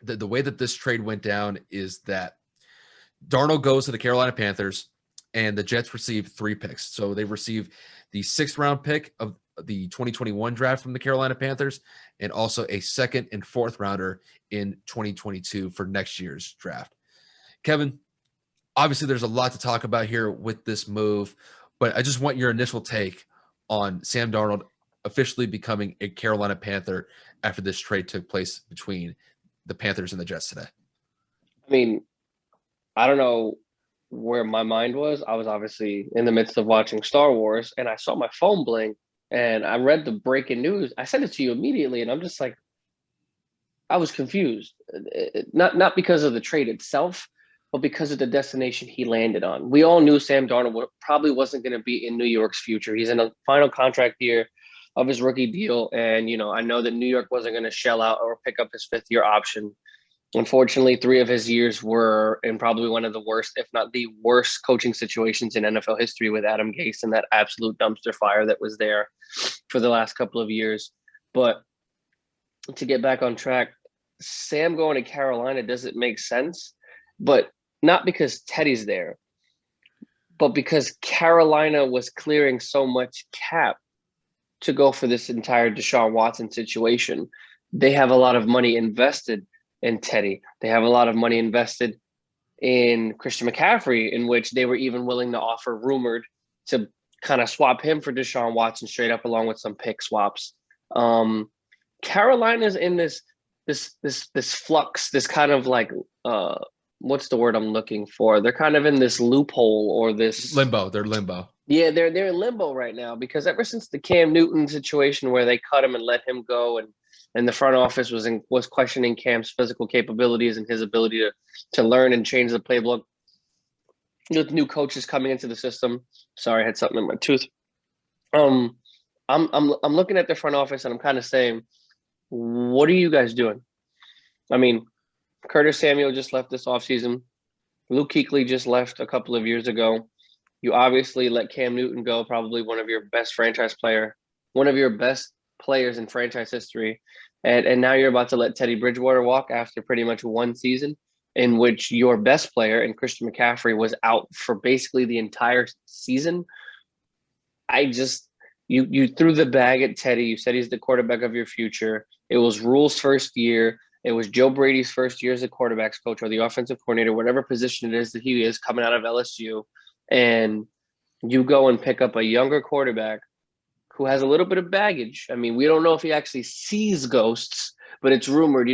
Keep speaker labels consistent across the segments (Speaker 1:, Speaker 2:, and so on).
Speaker 1: the way that this trade went down is that Darnold goes to the Carolina Panthers, and the Jets receive 3 picks. So they receive the 6th round pick of the 2021 draft from the Carolina Panthers, and also a 2nd and 4th rounder in 2022 for next year's draft. Kevin, obviously there's a lot to talk about here with this move, but I just want your initial take on Sam Darnold officially becoming a Carolina Panther after this trade took place between the Panthers and the Jets today.
Speaker 2: I mean, I don't know where my mind was. I was obviously in the midst of watching Star Wars, and I saw my phone blink, and I read the breaking news. I sent it to you immediately, and I'm just like, I was confused. Not because of the trade itself, but because of the destination he landed on. We all knew Sam Darnold probably wasn't going to be in New York's future. He's in a final contract year of his rookie deal, and I know that New York wasn't going to shell out or pick up his 5th-year option. Unfortunately, 3 of his years were in probably one of the worst, if not the worst, coaching situations in NFL history with Adam Gase and that absolute dumpster fire that was there for the last couple of years. But to get back on track, Sam going to Carolina doesn't make sense, but not because Teddy's there, but because Carolina was clearing so much cap to go for this entire Deshaun Watson situation. They have a lot of money invested in Teddy. They have a lot of money invested in Christian McCaffrey, in which they were even willing to offer, rumored, to kind of swap him for Deshaun Watson straight up, along with some pick swaps. Carolina's in this flux, this kind of like what's the word I'm looking for? They're kind of in this loophole or this
Speaker 1: limbo. They're limbo.
Speaker 2: Yeah, they're in limbo right now because ever since the Cam Newton situation where they cut him and let him go, and the front office was questioning Cam's physical capabilities and his ability to learn and change the playbook with new coaches coming into the system. Sorry, I had something in my tooth. I'm looking at the front office and I'm kind of saying, what are you guys doing? I mean, Curtis Samuel just left this offseason. Luke Kuechly just left a couple of years ago. You obviously let Cam Newton go, probably one of your best players in franchise history. And now you're about to let Teddy Bridgewater walk after pretty much one season in which your best player and Christian McCaffrey was out for basically the entire season. You threw the bag at Teddy. You said he's the quarterback of your future. It was Rule's first year. It was Joe Brady's first year as a quarterbacks coach or the offensive coordinator, whatever position it is that he is coming out of LSU. And you go and pick up a younger quarterback who has a little bit of baggage. I mean, we don't know if he actually sees ghosts, but it's rumored,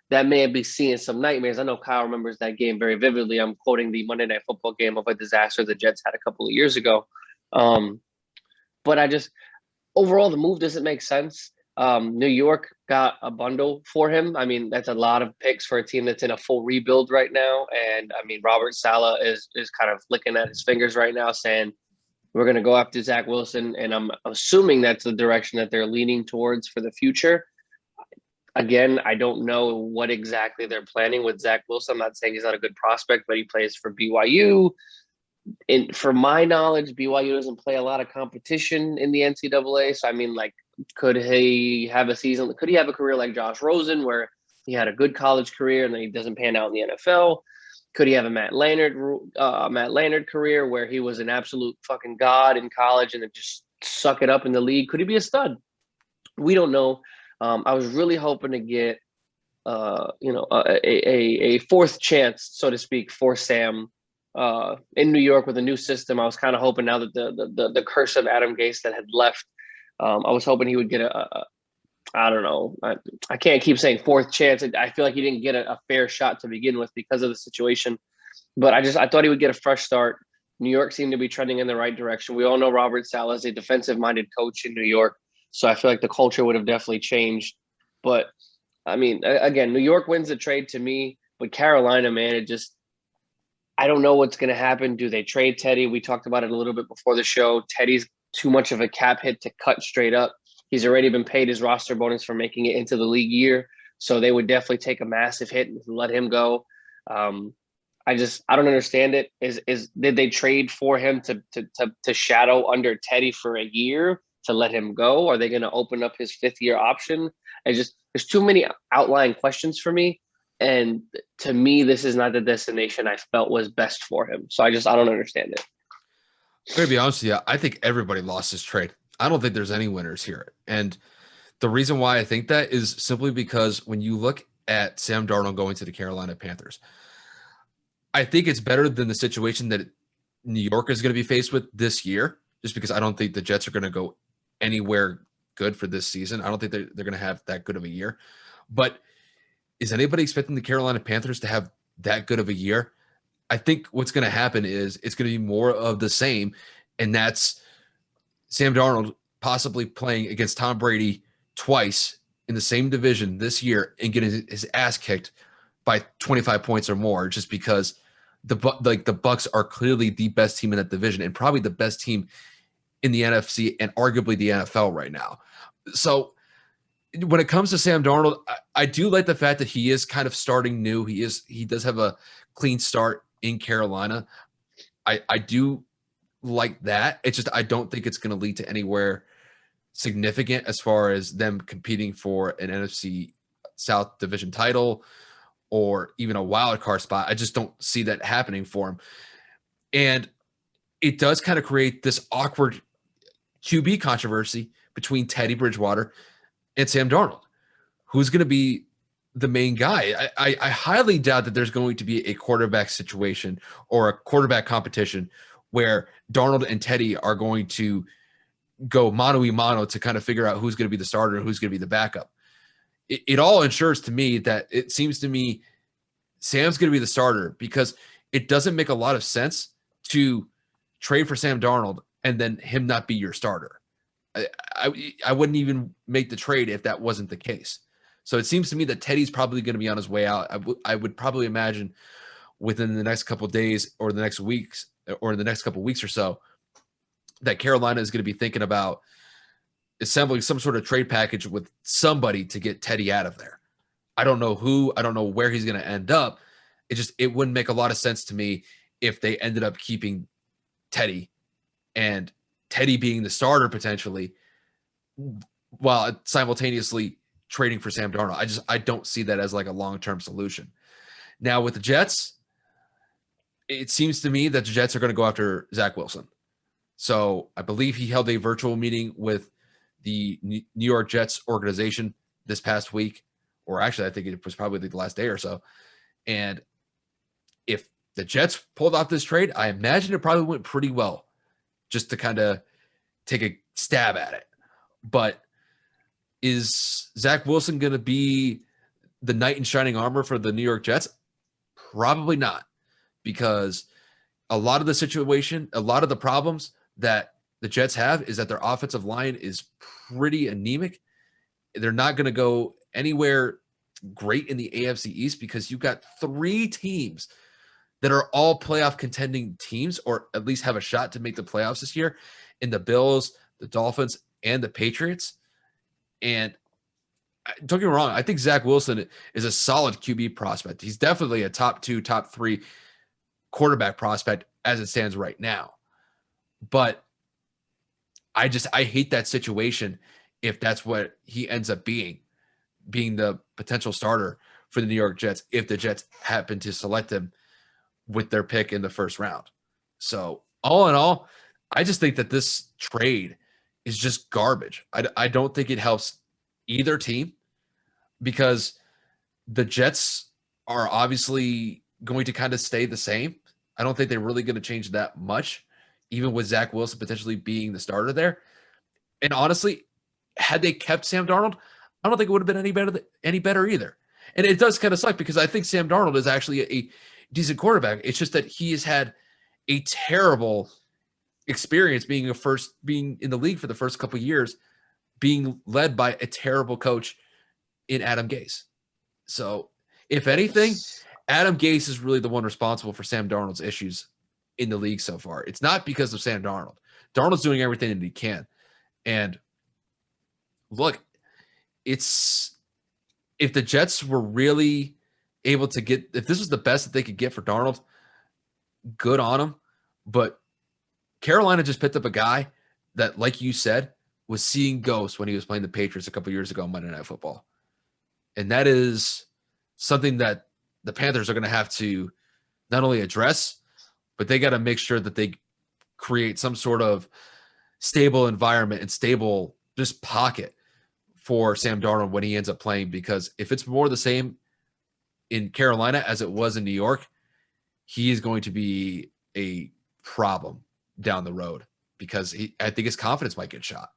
Speaker 2: that may be seeing some nightmares. I know Kyle remembers that game very vividly. I'm quoting the Monday Night Football game of a disaster the Jets had a couple of years ago. But overall, the move doesn't make sense. New York got a bundle for him. I mean, that's a lot of picks for a team that's in a full rebuild right now. And I mean, Robert Saleh is kind of licking at his fingers right now saying, we're going to go after Zach Wilson. And I'm assuming that's the direction that they're leaning towards for the future. Again, I don't know what exactly they're planning with Zach Wilson. I'm not saying he's not a good prospect, but he plays for BYU. And from my knowledge, BYU doesn't play a lot of competition in the NCAA. So, I mean, could he have a season? Could he have a career like Josh Rosen, where he had a good college career and then he doesn't pan out in the NFL? Could he have a Matt Leinart career where he was an absolute fucking god in college and then just suck it up in the league? Could he be a stud? We don't know. I was really hoping to get, a fourth chance, so to speak, for Sam in New York with a new system. I was kind of hoping now that the curse of Adam Gase that had left, I was hoping he would get I don't know. I can't keep saying fourth chance. I feel like he didn't get a fair shot to begin with because of the situation. But I thought he would get a fresh start. New York seemed to be trending in the right direction. We all know Robert Saleh is a defensive-minded coach in New York. So I feel like the culture would have definitely changed. But, I mean, again, New York wins the trade to me. But Carolina, man, I don't know what's going to happen. Do they trade Teddy? We talked about it a little bit before the show. Teddy's too much of a cap hit to cut straight up. He's already been paid his roster bonus for making it into the league year. So they would definitely take a massive hit and let him go. I don't understand it. Did they trade for him to shadow under Teddy for a year to let him go? Are they going to open up his 5th-year option? There's too many outlying questions for me. And to me, this is not the destination I felt was best for him. So I don't understand it.
Speaker 1: I'm going to be honest with you. I think everybody lost this trade. I don't think there's any winners here. And the reason why I think that is simply because when you look at Sam Darnold going to the Carolina Panthers, I think it's better than the situation that New York is going to be faced with this year, just because I don't think the Jets are going to go anywhere good for this season. I don't think they're going to have that good of a year. But is anybody expecting the Carolina Panthers to have that good of a year? I think what's going to happen is it's going to be more of the same, and that's Sam Darnold possibly playing against Tom Brady twice in the same division this year and getting his ass kicked by 25 points or more, just because the Bucs are clearly the best team in that division and probably the best team in the NFC and arguably the NFL right now. So when it comes to Sam Darnold, I do like the fact that he is kind of starting new. He does have a clean start in Carolina. I do like that. It's just I don't think it's going to lead to anywhere significant as far as them competing for an NFC South division title or even a wild card spot. I just don't see that happening for him. And it does kind of create this awkward QB controversy between Teddy Bridgewater and Sam Darnold. Who's going to be the main guy? I highly doubt that there's going to be a quarterback situation or a quarterback competition where Darnold and Teddy are going to go mano a mano to kind of figure out who's going to be the starter and who's going to be the backup. It all ensures to me that it seems to me Sam's going to be the starter, because it doesn't make a lot of sense to trade for Sam Darnold and then him not be your starter. I wouldn't even make the trade if that wasn't the case. So it seems to me that Teddy's probably going to be on his way out. I would probably imagine within the next couple of days or the next weeks or in the next couple of weeks or so that Carolina is going to be thinking about assembling some sort of trade package with somebody to get Teddy out of there. I don't know who, I don't know where he's going to end up. It wouldn't make a lot of sense to me if they ended up keeping Teddy and Teddy being the starter potentially while simultaneously trading for Sam Darnold. I don't see that as like a long-term solution. Now with the Jets, it seems to me that the Jets are going to go after Zach Wilson. So I believe he held a virtual meeting with the New York Jets organization this past week, or actually I think it was probably the last day or so. And if the Jets pulled off this trade, I imagine it probably went pretty well, just to kind of take a stab at it. But is Zach Wilson going to be the knight in shining armor for the New York Jets? Probably not, because a lot of the problems that the Jets have is that their offensive line is pretty anemic. They're not going to go anywhere great in the AFC East because you've got three teams that are all playoff contending teams, or at least have a shot to make the playoffs this year, in the Bills, the Dolphins, and the Patriots. And don't get me wrong, I think Zach Wilson is a solid QB prospect. He's definitely a top 2, top 3 quarterback prospect as it stands right now. But I hate that situation if that's what he ends up being the potential starter for the New York Jets if the Jets happen to select him with their pick in the first round. So all in all, I just think that this trade is just garbage. I don't think it helps either team, because the Jets are obviously going to kind of stay the same. I don't think they're really going to change that much, even with Zach Wilson potentially being the starter there. And honestly, had they kept Sam Darnold, I don't think it would have been any better either. And it does kind of suck, because I think Sam Darnold is actually a decent quarterback. It's just that he has had a terrible experience being in the league for the first couple of years, being led by a terrible coach in Adam Gase. So if anything, Adam Gase is really the one responsible for Sam Darnold's issues in the league so far. It's not because of Sam Darnold. Darnold's doing everything that he can. And look, if the Jets were really able to if this was the best that they could get for Darnold, good on them. But Carolina just picked up a guy that, like you said, was seeing ghosts when he was playing the Patriots a couple years ago on Monday Night Football. And that is something that the Panthers are going to have to not only address, but they got to make sure that they create some sort of stable environment and stable just pocket for Sam Darnold when he ends up playing. Because if it's more the same in Carolina as it was in New York, he is going to be a problem down the road because I think his confidence might get shot.